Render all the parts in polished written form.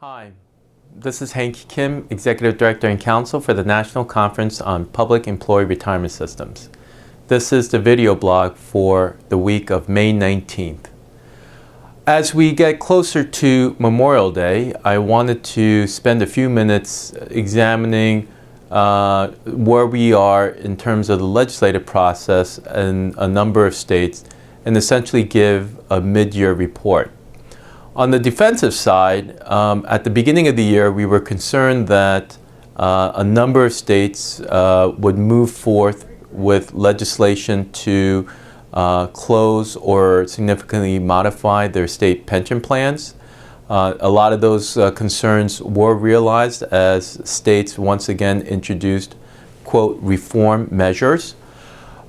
Hi, this is Hank Kim, Executive Director and Counsel for the National Conference on Public Employee Retirement Systems. This is the video blog for the week of May 19th. As we get closer to Memorial Day, I wanted to spend a few minutes examining where we are in terms of the legislative process in a number of states and essentially give a mid-year report. On the defensive side, at the beginning of the year, we were concerned that a number of states would move forth with legislation to close or significantly modify their state pension plans. A lot of those concerns were realized as states once again introduced, quote, reform measures.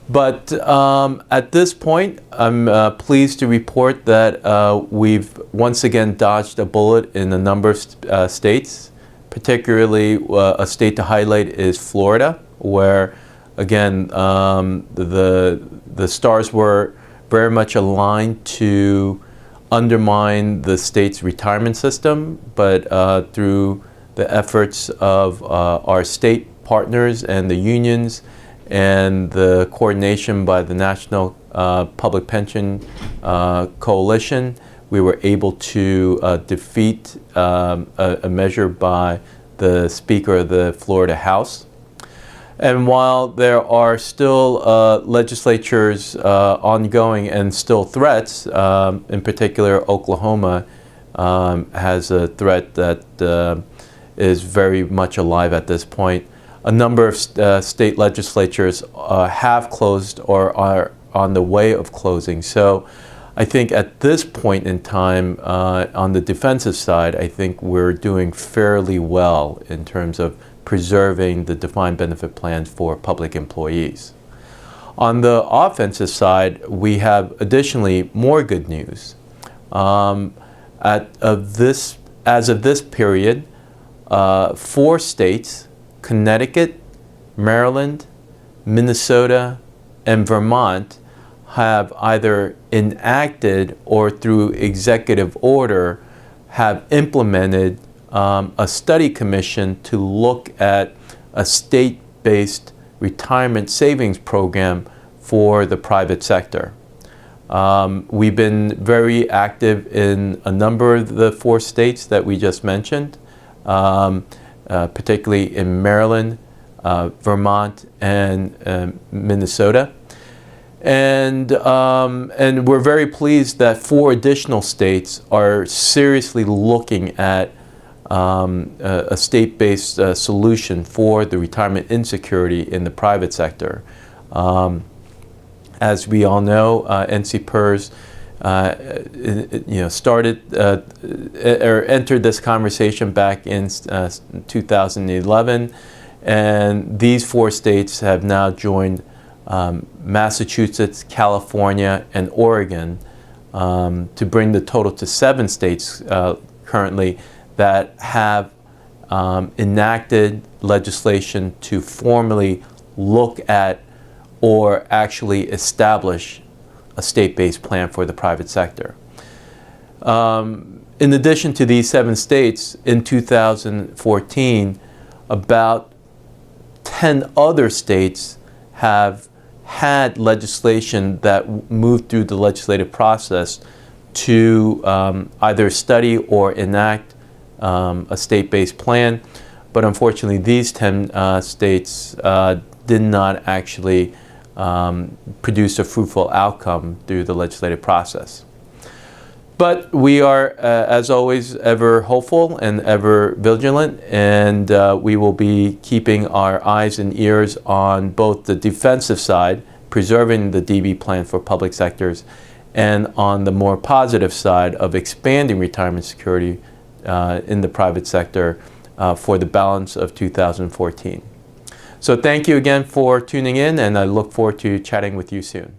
But at this point, I'm pleased to report that we've once again dodged a bullet in a number of states. Particularly, a state to highlight is Florida, where, again, the stars were very much aligned to undermine the state's retirement system, but through the efforts of our state partners and the unions, and the coordination by the National Public Pension Coalition, we were able to defeat a measure by the Speaker of the Florida House. And while there are still legislatures ongoing and still threats, in particular Oklahoma has a threat that is very much alive at this point. A number of state legislatures have closed or are on the way of closing. So I think at this point in time, on the defensive side, I think we're doing fairly well in terms of preserving the defined benefit plans for public employees. On the offensive side, we have additionally more good news. As of this period, 4 states, Connecticut, Maryland, Minnesota, and Vermont, have either enacted or through executive order have implemented a study commission to look at a state-based retirement savings program for the private sector. We've been very active in a number of the 4 states that we just mentioned. Particularly in Maryland, Vermont, and Minnesota. And we're very pleased that 4 additional states are seriously looking at a state-based solution for the retirement insecurity in the private sector. As we all know, NCPERS started or entered this conversation back in 2011, and these 4 states have now joined Massachusetts, California, and Oregon to bring the total to 7 states currently that have enacted legislation to formally look at or actually establish a state-based plan for the private sector. In addition to these 7 states, in 2014, about 10 other states have had legislation that moved through the legislative process to either study or enact a state-based plan. But unfortunately, these 10 states did not actually produce a fruitful outcome through the legislative process. But we are, as always, ever hopeful and ever vigilant, and we will be keeping our eyes and ears on both the defensive side, preserving the DB plan for public sectors, and on the more positive side of expanding retirement security in the private sector for the balance of 2014. So thank you again for tuning in, and I look forward to chatting with you soon.